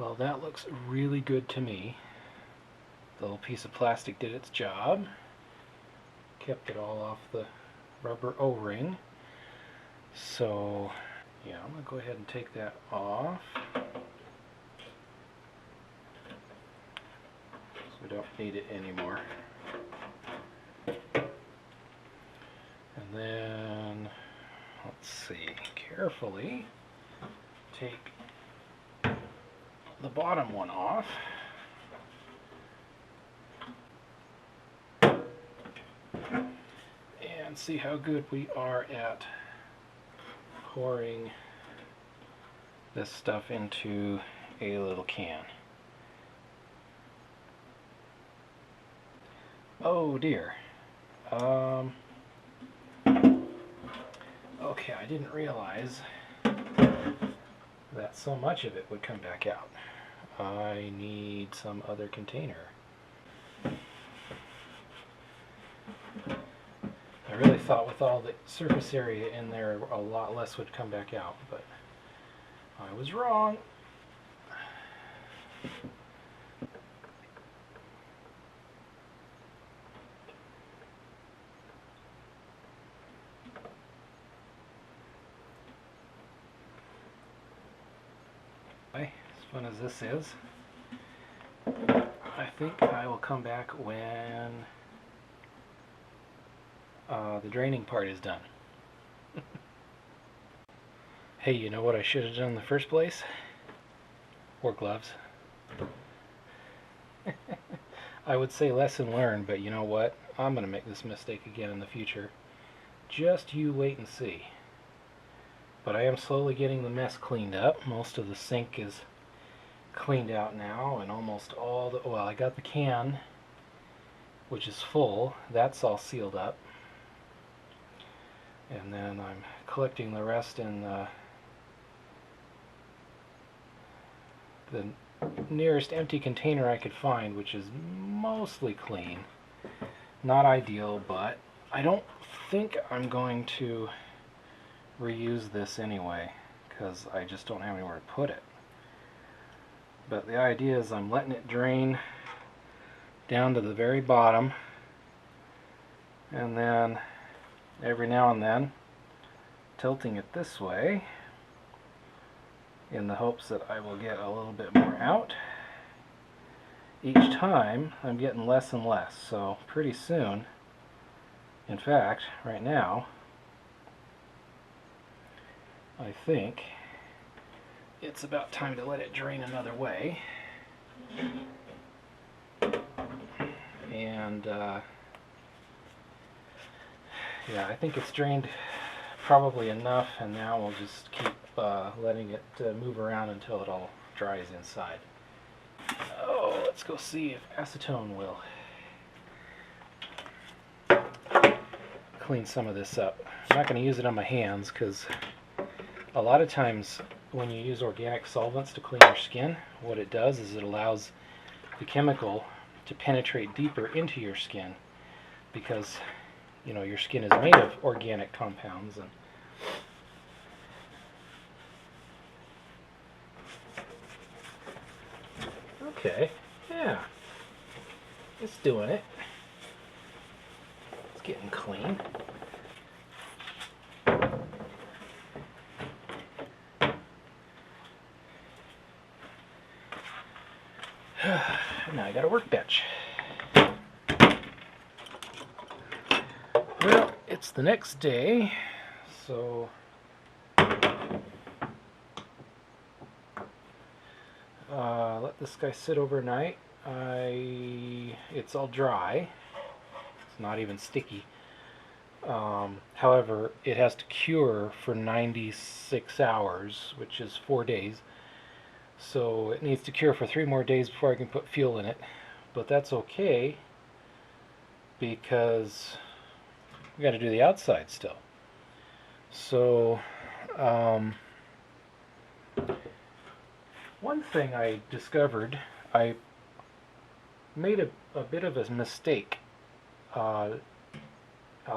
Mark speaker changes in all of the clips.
Speaker 1: Well, that looks really good to me. The little piece of plastic did its job. Kept it all off the rubber O-ring. So, yeah, I'm going to go ahead and take that off. So we don't need it anymore. And then, let's see, carefully take the bottom one off. And see how good we are at pouring this stuff into a little can. Oh dear. Okay, I didn't realize that so much of it would come back out. I need some other container. I really thought with all the surface area in there, a lot less would come back out, but I was wrong. As fun as this is, I think I will come back when the draining part is done. Hey, you know what I should have done in the first place? Wore gloves. I would say lesson learned, but you know what? I'm going to make this mistake again in the future. Just you wait and see. But I am slowly getting the mess cleaned up. Most of the sink is cleaned out now, and almost all the, well, I got the can, which is full. That's all sealed up. And then I'm collecting the rest in the nearest empty container I could find, which is mostly clean. Not ideal, but I don't think I'm going to reuse this anyway, because I just don't have anywhere to put it. But the idea is I'm letting it drain down to the very bottom, and then every now and then tilting it this way in the hopes that I will get a little bit more out. Each time I'm getting less and less, so pretty soon, in fact right now, I think it's about time to let it drain another way. And yeah, I think it's drained probably enough, and now we'll just keep letting it move around until it all dries inside. Oh, let's go see if acetone will clean some of this up. I'm not going to use it on my hands because a lot of times when you use organic solvents to clean your skin, what it does is it allows the chemical to penetrate deeper into your skin, because you know your skin is made of organic compounds. And okay, yeah, it's doing it. It's getting clean. Now I got a workbench. Well, it's the next day, so let this guy sit overnight. It's all dry. It's not even sticky. However, it has to cure for 96 hours, which is 4 days. So it needs to cure for 3 more days before I can put fuel in it. But that's okay, because we got to do the outside still. So one thing I discovered, I made a bit of a mistake. I'll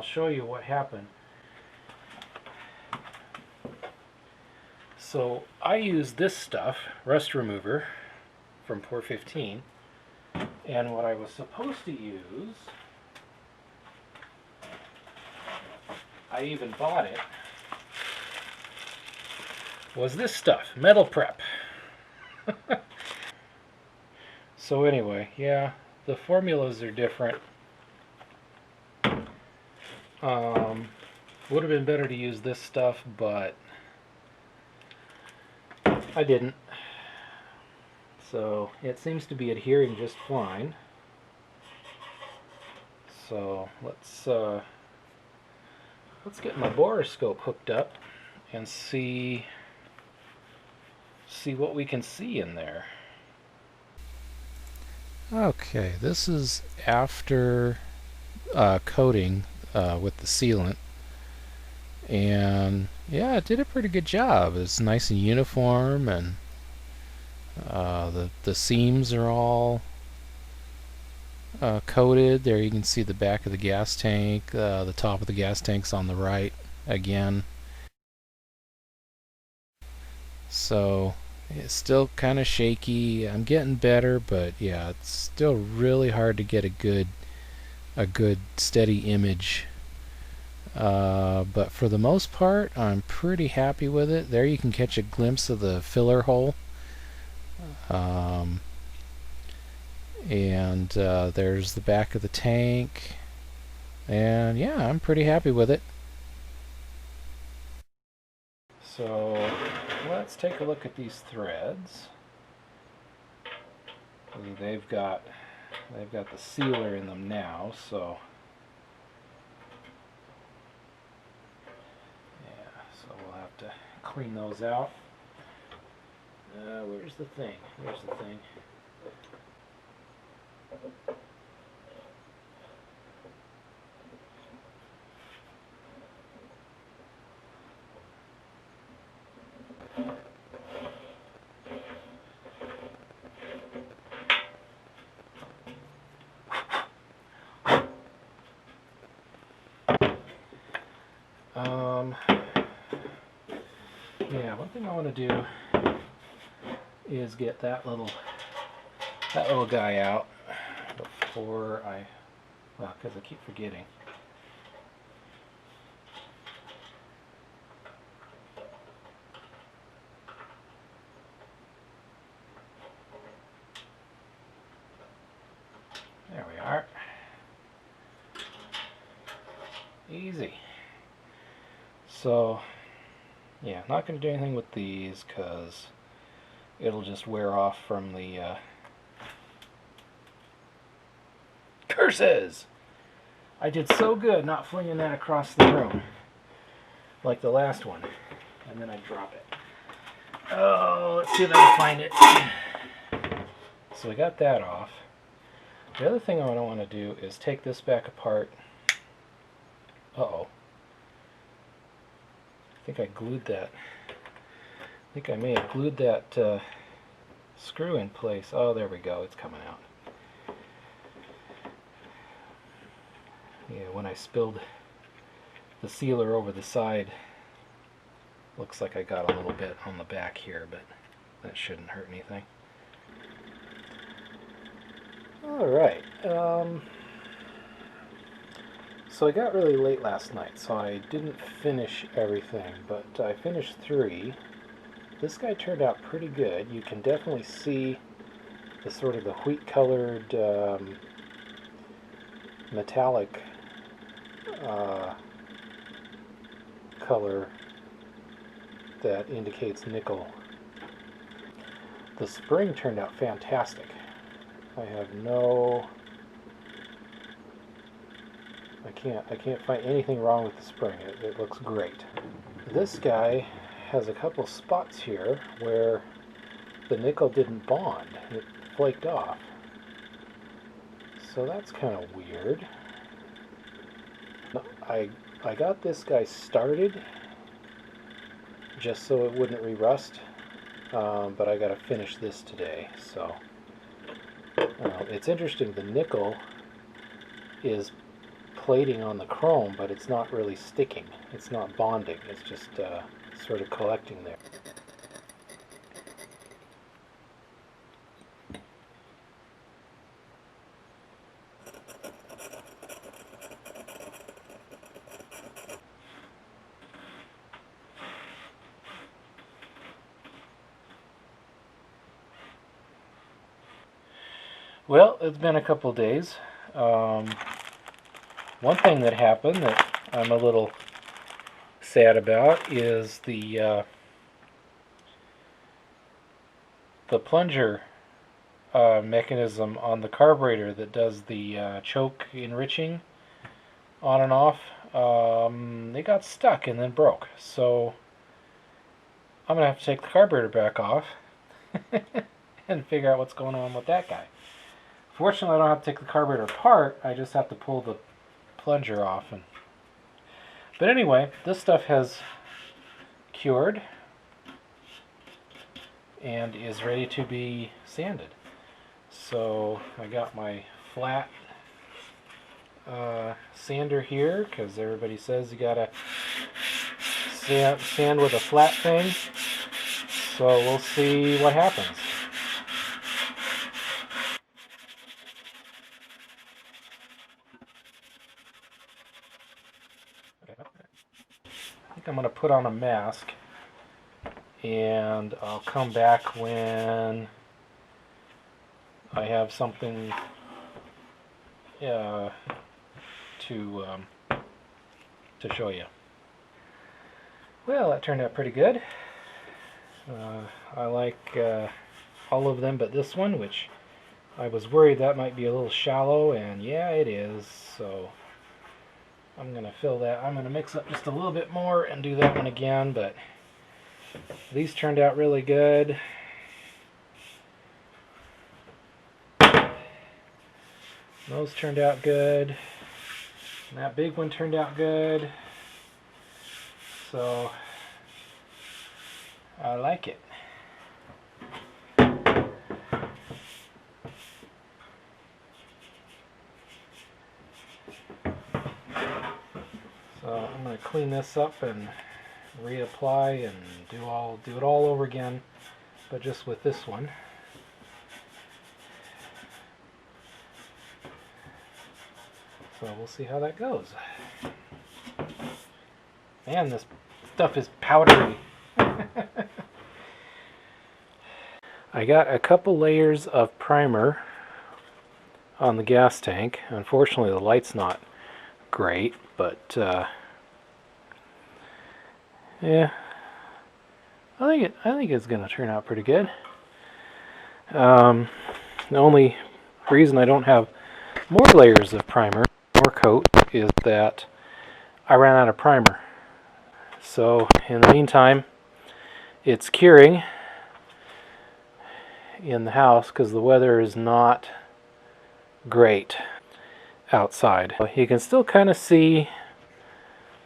Speaker 1: show you what happened. So I use this stuff, rust remover, from Pour 15. And what I was supposed to use, I even bought it, was this stuff, Metal Prep. So anyway, yeah, the formulas are different. Would have been better to use this stuff, but I didn't. So it seems to be adhering just fine. So let's get my borescope hooked up and see what we can see in there. Okay, this is after coating with the sealant, and yeah, it did a pretty good job. It's nice and uniform, and the seams are all coated. There you can see the back of the gas tank, the top of the gas tank's on the right again. So it's still kind of shaky. I'm getting better, but yeah, it's still really hard to get a good steady image. But for the most part, I'm pretty happy with it. There you can catch a glimpse of the filler hole. And there's the back of the tank. And yeah, I'm pretty happy with it. So let's take a look at these threads. They've got the sealer in them now, so yeah, so we'll have to clean those out. Where's the thing? Where's the thing? Yeah, one thing I want to do is get that little guy out before well, because I keep forgetting. There we are. Easy. So yeah, not going to do anything with these because it'll just wear off from the curses! I did so good not flinging that across the room like the last one, and then I drop it. Oh, let's see if I can find it. So we got that off. The other thing I want to do is take this back apart. Uh-oh. I think I glued that. I think I may have glued that screw in place. Oh, there we go. It's coming out. Yeah, when I spilled the sealer over the side, looks like I got a little bit on the back here, but that shouldn't hurt anything. Alright, so I got really late last night, so I didn't finish everything, but I finished 3. This guy turned out pretty good. You can definitely see the sort of the wheat colored metallic color that indicates nickel. The spring turned out fantastic. I have no... I can't find anything wrong with the spring. It looks great. This guy has a couple spots here where the nickel didn't bond. It flaked off. So that's kind of weird. I got this guy started just so it wouldn't re-rust, but I got to finish this today. So it's interesting. The nickel is plating on the chrome, but it's not really sticking. It's not bonding. It's just sort of collecting there. Well, it's been a couple days. One thing that happened that I'm a little sad about is the plunger mechanism on the carburetor that does the choke enriching on and off. They got stuck and then broke. So I'm going to have to take the carburetor back off and figure out what's going on with that guy. Fortunately, I don't have to take the carburetor apart. I just have to pull the plunger off. But anyway, this stuff has cured and is ready to be sanded. So I got my flat sander here, because everybody says you gotta sand with a flat thing. So we'll see what happens. I think I'm going to put on a mask, and I'll come back when I have something to show you. Well, that turned out pretty good. I like all of them but this one, which I was worried that might be a little shallow, and yeah, it is. So I'm going to fill that. I'm going to mix up just a little bit more and do that one again, but these turned out really good. Those turned out good. And that big one turned out good. So I like it. So I'm going to clean this up and reapply and do it all over again, but just with this one. So we'll see how that goes. Man, this stuff is powdery. I got a couple layers of primer on the gas tank. Unfortunately, the light's not great, but yeah, I think it's gonna turn out pretty good. The only reason I don't have more layers of primer, more coat, is that I ran out of primer. So in the meantime, it's curing in the house because the weather is not great outside. You can still kind of see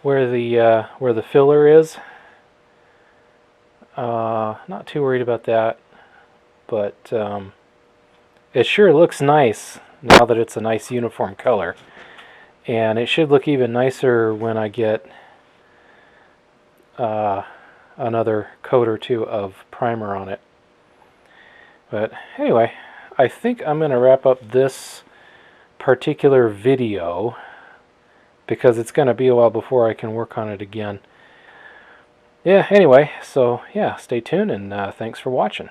Speaker 1: where the filler is. Not too worried about that, but it sure looks nice now that it's a nice uniform color, and it should look even nicer when I get another coat or two of primer on it. But anyway, I think I'm going to wrap up this particular video because it's going to be a while before I can work on it again. Yeah, anyway, so yeah, stay tuned, and thanks for watching.